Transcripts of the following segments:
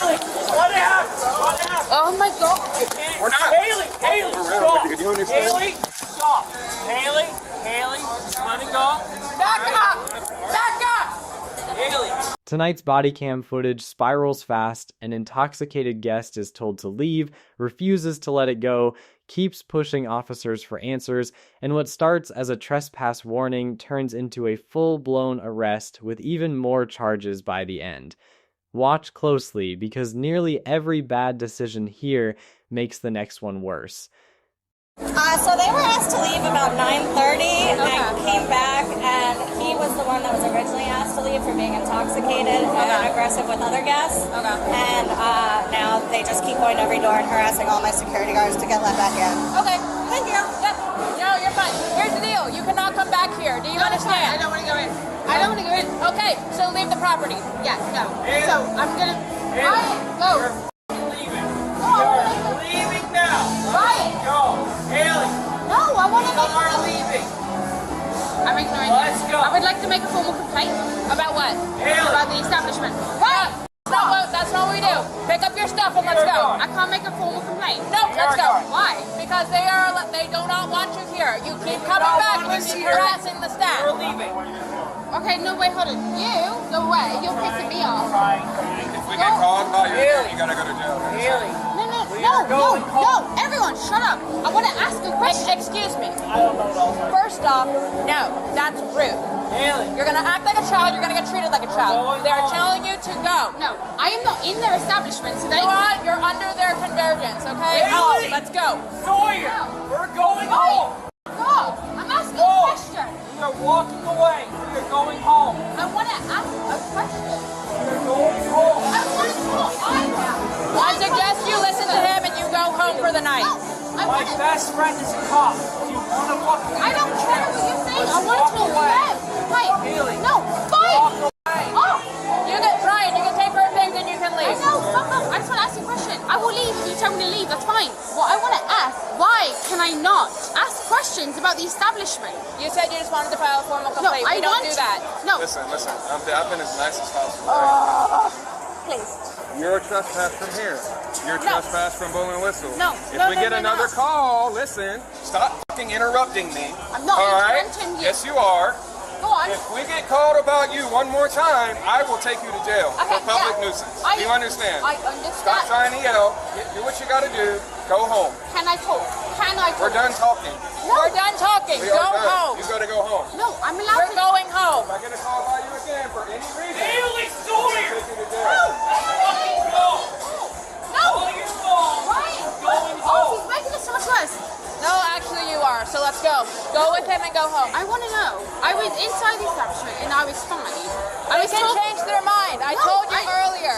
What happened? Oh my God. We're not. Haley, stop. Haley, stop. Haley, just let it go. Back up! Back up! Haley. Tonight's body cam footage spirals fast. An intoxicated guest is told to leave, refuses to let it go, keeps pushing officers for answers, and what starts as a trespass warning turns into a full-blown arrest with even more charges by the end. Watch closely because nearly every bad decision here makes the next one worse. So they were asked to leave about 9:30 and came back, and he was the one that was originally asked to leave for being intoxicated and aggressive with other guests. And now they just keep going to every door and harassing all my security guards to get let back in. Okay, thank you. Yep. No, you're fine. Here's the deal. You cannot come back here. Do you understand? I don't want to go in. I don't want to go in. Okay, so leave the property. Yeah, no. So I'm gonna. Go. You're leaving now. Right. Go. Haley. No, I want to You are leaving. I'm ignoring Let's you. go. I would like to make a formal complaint About what? Haley. about the establishment. Right. That's not what we do. Pick up your stuff and let's go. I can't make a formal complaint. No, let's go. Why? Because they do not want you here. You keep coming back and keep harassing the staff. You're leaving. Okay, no, wait, hold on. You go away. You're pissing me off. If we get called about you, you gotta go to jail. Haley. No, everyone, shut up. I want to ask a question. Excuse me. I don't know those words. First off, no, that's rude. Haley. You're gonna act like a child. You're gonna get treated like a child. They're telling you to go. No, I am not in their establishment, so they... You're under their convergence, okay? Haley. Let's go. Sawyer. We're going home. God, I'm asking a question. We are walking away. We are going home. I want to ask a question. We are going home. I want to know. I suggest you listen to him and you go home for the night. My best friend is a cop. Do you want to fucking... I don't care what you're saying. I want to know them. Haley. No, fight. Oh. You can try it. You can take her things and you can leave. No, fuck off. I just want to ask you a question. I will leave if you tell me to leave. That's fine. What I want to ask, why can I not ask questions about the establishment? You said you just wanted to file a formal complaint. I we don't want do that. No. Listen. I've been as nice as possible. Please. You're a trespass from here. You're a trespass from Bull and Whistle. No. If we get another call, listen. Stop fucking interrupting me. I'm not All right? interrupting you. Yes, you are. Go on. If we get called about you one more time, I will take you to jail for public nuisance. Do you understand? I understand. Stop trying to yell. Do what you got to do. Go home. Can I talk? We're done talking. No. We're done talking. We Go are done. home. You got to go home. No, I'm allowed We're going home. If I get a call about you again for any reason, Haley I'll Sawyer. take you to jail. Fucking go. No. All your phone. Right. Going Oh, home. he's making it so much worse. No, actually you are. So let's go. Go with him and go home. I want to know. I was inside the establishment and I was fine. They can change their mind. I told you earlier.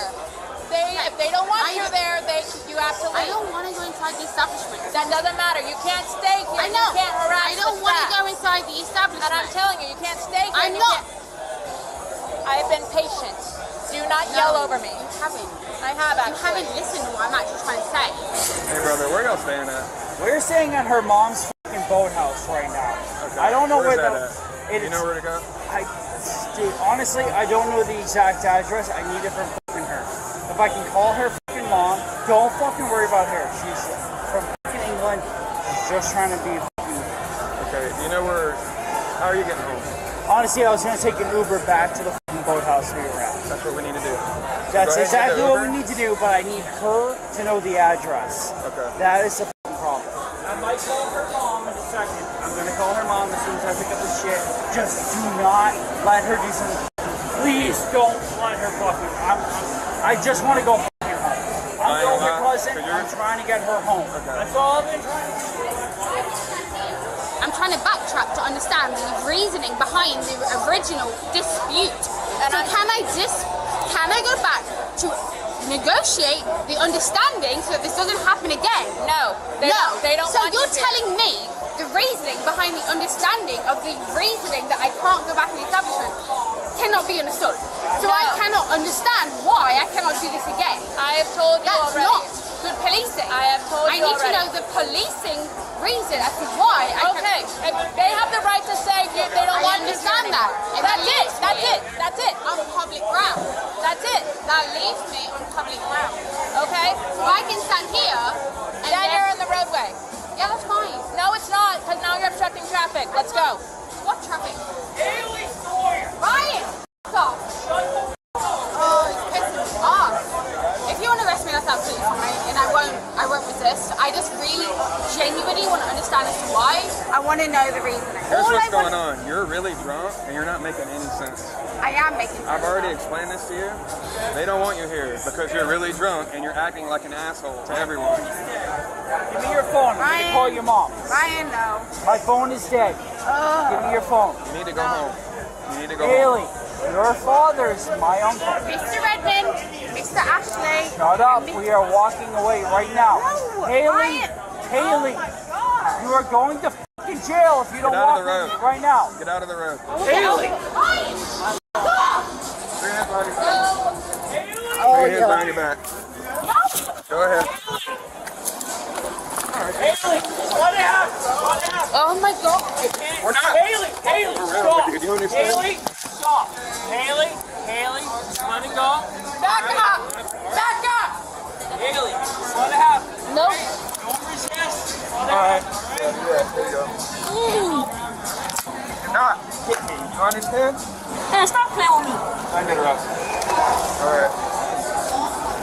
If they don't want you there, you have to I leave. don't want to go inside the establishment. That doesn't matter. You can't stay here. I know. You can't harass I don't the want to staff. go inside the establishment. And I'm telling you, you can't stay here. I'm You not. can't- I have been patient. Do not yell over me. You haven't. I have You actually. haven't listened to what I'm actually trying to say. Hey, brother, where y'all staying at? We're staying at her mom's fucking boathouse right now. Okay. I don't know Where's where that at? You know where to go? Dude, honestly, I don't know the exact address. I need it from fucking her. If I can call her fucking mom, don't fucking worry about her. She's from fucking England. She's just trying to be fucking... Okay, you know where... How are you getting home? Honestly, I was going to take an Uber back to the fucking boathouse we were at. That's what we need to do. That's Go ahead and exactly get the what we Uber. need to do, but I need her to know the address. Okay. That is the fucking problem. I might call her mom in a second. I'm going to call her mom as soon as I pick up this shit. Just do not let her do something. Please don't let her fucking... I just want to go fucking home. I'm the older cousin. I'm trying to get her home. That's all I've been trying to do. I'm trying to backtrack to understand the reasoning behind the original dispute. So can I go back to negotiate the understanding so that this doesn't happen again? No, they don't So want you're you here. telling me the reasoning behind the understanding of the reasoning that I can't go back to the establishment cannot be understood. So I cannot understand why I cannot do this again. I have told you That's already. not good policing. I have told I you need already. to know the policing reason as to why I Okay, if they have the right to say they don't I want you here understand that. anymore. If That's they it. leave That's me it. That's it. on public ground. That's it. Now leave me on public ground. Okay? So I can stand here and Then you're in the roadway. Yeah, that's fine. No, it's not, because now you're obstructing traffic. Let's go. What traffic? Haley Sawyer. Ryan! Stop. Oh, it's pissing me off. If you want to arrest me, that's absolutely fine, and I won't resist. I just really, genuinely want to understand as to why. I want to know the reasoning. Here's what's going on. You're really drunk and you're not making any sense. I am making sense. I've already explained this to you. They don't want you here because you're really drunk and you're acting like an asshole to everyone. Give me your phone. I'm going to call your mom. Ryan, no. My phone is dead. Give me your phone. You need to go home. You need to go Haley, home. your father's my uncle. Mr. Redmond, Mr. Ashley. Shut up. We are walking away right now. No, Haley, Ryan. Haley, you are going to fucking jail if you don't Get out walk of the road. with me right now. Get out of the road. Haley. Ryan, stop. Put your hands behind your back. Oh, Put your hands behind your back. Go ahead. Haley, what happened? Oh my God. We're not. Haley, stop. Do you understand? Haley, stop. Haley, let it go. Back up. Back up. Haley, what happened? No. Don't resist. All right. Yeah, there you go. You're not. Hit me. You understand? Hey, stop playing with me. I interrupt. All right.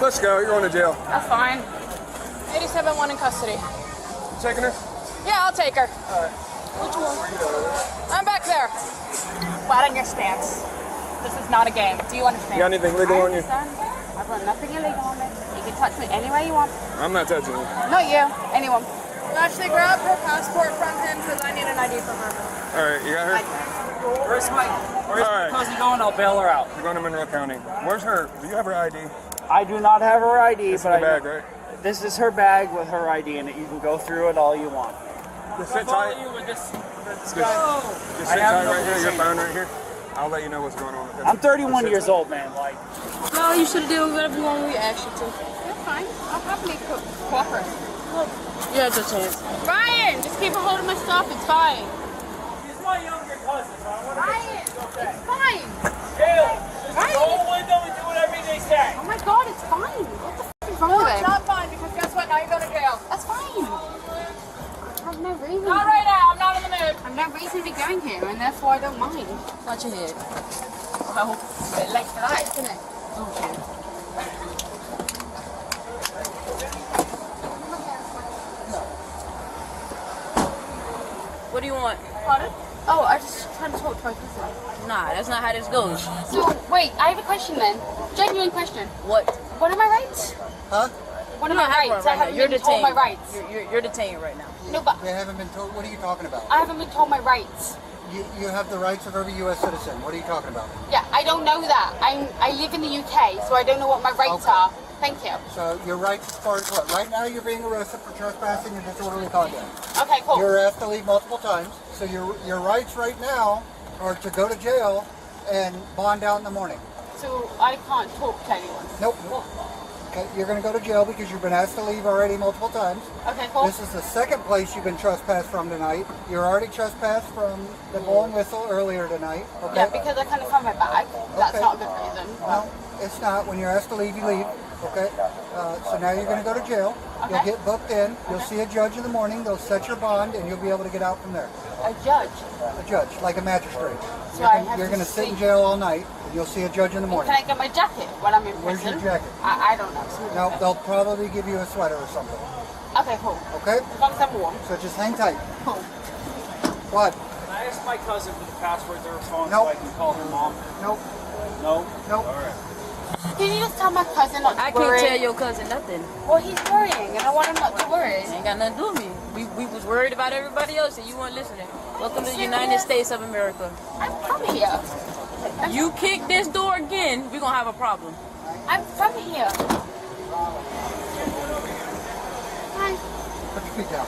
Let's go. You're going to jail. That's fine. 87-1 in custody. Taking her? Yeah, I'll take her. Which one? I'm back there. Flat on your stance. This is not a game. Do you understand? You got anything legal on you? I've got nothing illegal on me. You can touch me any way you want. I'm not touching you. Not you. Anyone. Actually, grab her passport from him because I need an ID from her. All right, you got her? Where's my All right. cousin going? I'll bail her out. You're going to Monroe County. Where's her? Do you have her ID? I do not have her ID, It's but in the bag, right? This is her bag with her ID in it. You can go through it all you want. Just sit tight. Just sit tight right here. Your phone right here. I'll let you know what's going on. Okay? I'm 31 years old, man. Like, No, you should have done whatever you want we asked you to. That's fine. I'll happily cooperate. Yeah, it's a chance. Ryan, just keep a hold of my stuff. It's fine. He's my younger cousin. So I want to Ryan, it's fine. Haley, Ryan. roll the window and do whatever they say. Oh my God, it's fine. What the f is wrong No, with it's him? not fine because guess what? Now you're going to jail. That's fine. I have no reason. Not right now. I'm not in the mood. I have no reason to be going here, and therefore I don't mind. Watch your head. Well, a bit late for that, isn't it? Okay. What do you want? Pardon? Oh, I just tried to talk to my cousin. Nah, that's not how this goes. So, wait, I have a question then. Genuine question. What? What are my rights? Huh? What are You my don't have rights? one I right now. haven't You're been told detained. my rights. You're detained right now. No, but They haven't been told. What are you talking about? I haven't been told my rights. You have the rights of every U.S. citizen. What are you talking about? Yeah, I don't know that. I live in the UK, so I don't know what my rights Okay. are. Thank you. So your rights as far as what? Right now you're being arrested for trespassing and disorderly conduct. Okay, cool. You're asked to leave multiple times. So your rights right now are to go to jail and bond out in the morning. So I can't talk to anyone. Nope. Okay, you're going to go to jail because you've been asked to leave already multiple times. Okay, cool. This is the second place you've been trespassed from tonight. You're already trespassed from the Bull and Whistle earlier tonight. Okay. Yeah, because I couldn't find my bag. That's Okay. not a good reason. No, it's not. When you're asked to leave, you leave. Okay? So now you're going to go to jail. You'll Okay. get booked in. You'll see a judge in the morning. They'll set your bond, and you'll be able to get out from there. A judge. A judge, like a magistrate. So I have You're to going to sit in sleep. jail all night, and you'll see a judge in the morning. Can I get my jacket when I'm in Where's prison? your jacket? I don't know. No, they'll probably give you a sweater or something. Okay, cool. Okay? As long as I'm warm. So just hang tight. Cool. What? can I ask my cousin for the password to her phone Nope. so I can call her mom? Nope. No? Nope. All right. Can you just tell my cousin not to I worry? can't tell your cousin nothing. Well, he's worrying, and I want him not to worry. It ain't got nothing to do with me. We was worried about everybody else and you weren't listening. Welcome to the United States of America. I'm from here. You kick this door again, we're gonna have a problem. I'm from here. Hi. Put your feet down.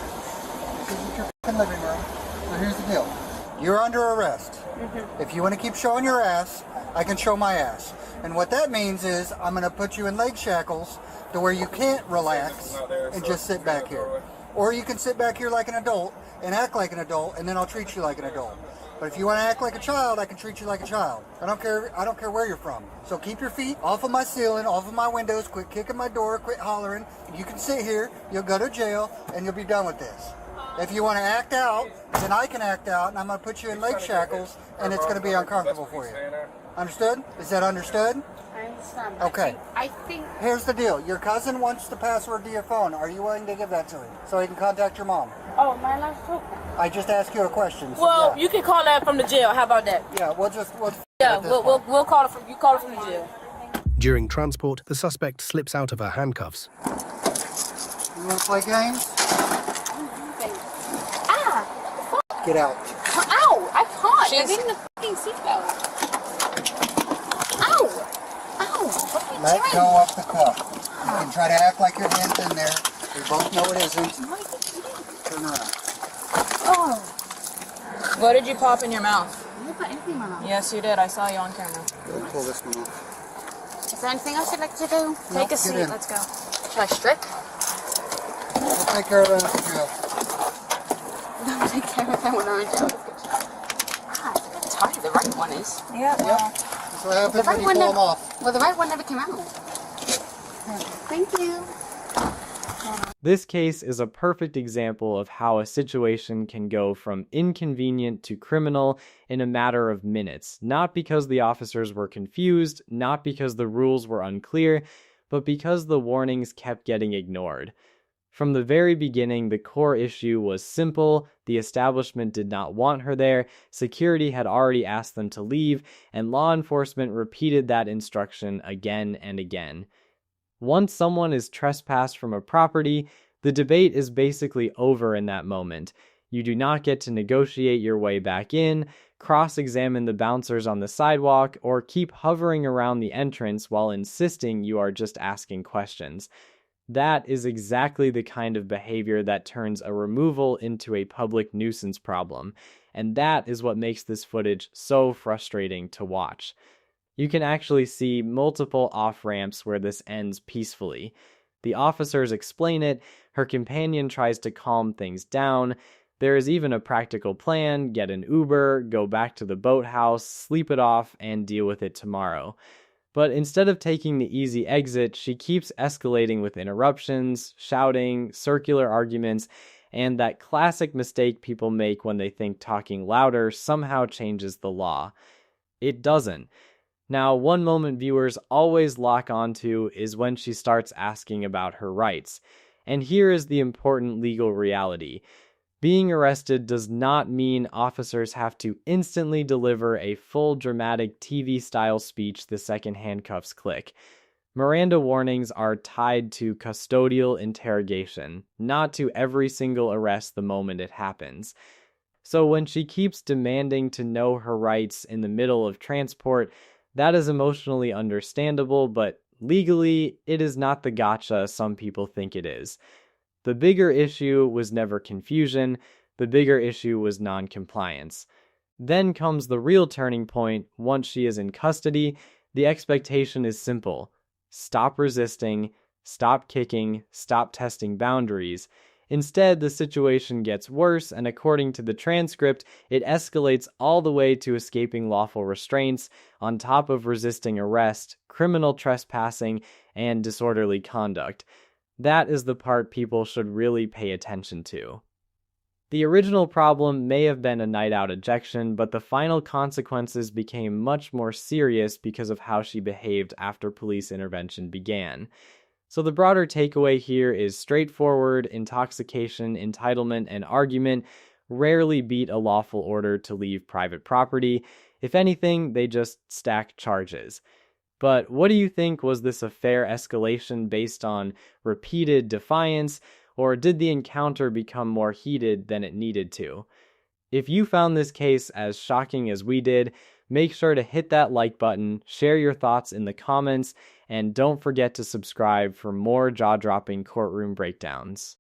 This isn't your f***ing living room. So here's the deal. You're under arrest. If you want to keep showing your ass, I can show my ass. And what that means is I'm going to put you in leg shackles to where you can't relax and just sit back here. Or you can sit back here like an adult and act like an adult, and then I'll treat you like an adult. But if you want to act like a child, I can treat you like a child. I don't care where you're from. So keep your feet off of my ceiling, off of my windows, quit kicking my door, quit hollering. You can sit here, you'll go to jail, and you'll be done with this. If you want to act out, then I can act out, and I'm going to put you in leg shackles, and it's going to be uncomfortable for you. Understood? Is that understood? I understand. Okay. I think. Here's the deal. Your cousin wants the password to your phone. Are you willing to give that to him so he can contact your mom? Oh, my last talk now. I just asked you a question. So Well, yeah. you can call that from the jail. How about that? Yeah, we'll Yeah, we'll call it from you. Call it from the jail. During transport, the suspect slips out of her handcuffs. You want to play games? Ah! Get out. Ow! I can't. They're in the fucking seatbelt. Ow! Ow! What are you Let doing? go of the cuff. You can try to act like your hand's in there. We both know it isn't. Turn around. Oh! What did you pop in your mouth? I didn't put anything in my mouth. Yes, you did. I saw you on camera. Go pull this one off. Is there anything else you'd like to do? Take a get seat. in. Let's go. Should I strip? We'll take care of that at the jail. No, take care of that when I'm in jail. Ah, it's a bit tight. The right one is. Yeah. Yep. That's what happens The when right you one pull never. them off. Well, the right one never came out. Thank you. This case is a perfect example of how a situation can go from inconvenient to criminal in a matter of minutes, not because the officers were confused, not because the rules were unclear, but because the warnings kept getting ignored. From the very beginning, the core issue was simple: the establishment did not want her there, security had already asked them to leave, and law enforcement repeated that instruction again and again. Once someone is trespassed from a property, the debate is basically over in that moment. You do not get to negotiate your way back in, cross-examine the bouncers on the sidewalk, or keep hovering around the entrance while insisting you are just asking questions. That is exactly the kind of behavior that turns a removal into a public nuisance problem, and that is what makes this footage so frustrating to watch. You can actually see multiple off-ramps where this ends peacefully. The officers explain it, her companion tries to calm things down, there is even a practical plan: get an Uber, go back to the boathouse, sleep it off, and deal with it tomorrow. But instead of taking the easy exit, she keeps escalating with interruptions, shouting, circular arguments, and that classic mistake people make when they think talking louder somehow changes the law. It doesn't. Now, one moment viewers always lock onto is when she starts asking about her rights. And here is the important legal reality. Being arrested does not mean officers have to instantly deliver a full dramatic TV-style speech the second handcuffs click. Miranda warnings are tied to custodial interrogation, not to every single arrest the moment it happens. So when she keeps demanding to know her rights in the middle of transport, that is emotionally understandable, but legally, it is not the gotcha some people think it is. The bigger issue was never confusion, the bigger issue was non-compliance. Then comes the real turning point. Once she is in custody, the expectation is simple: stop resisting, stop kicking, stop testing boundaries. Instead, the situation gets worse, and according to the transcript, it escalates all the way to escaping lawful restraints, on top of resisting arrest, criminal trespassing, and disorderly conduct. That is the part people should really pay attention to. The original problem may have been a night-out ejection, but the final consequences became much more serious because of how she behaved after police intervention began. So the broader takeaway here is straightforward: intoxication, entitlement, and argument rarely beat a lawful order to leave private property. If anything, they just stack charges. But what do you think? Was this a fair escalation based on repeated defiance, or did the encounter become more heated than it needed to? If you found this case as shocking as we did, make sure to hit that like button, share your thoughts in the comments, and don't forget to subscribe for more jaw-dropping courtroom breakdowns.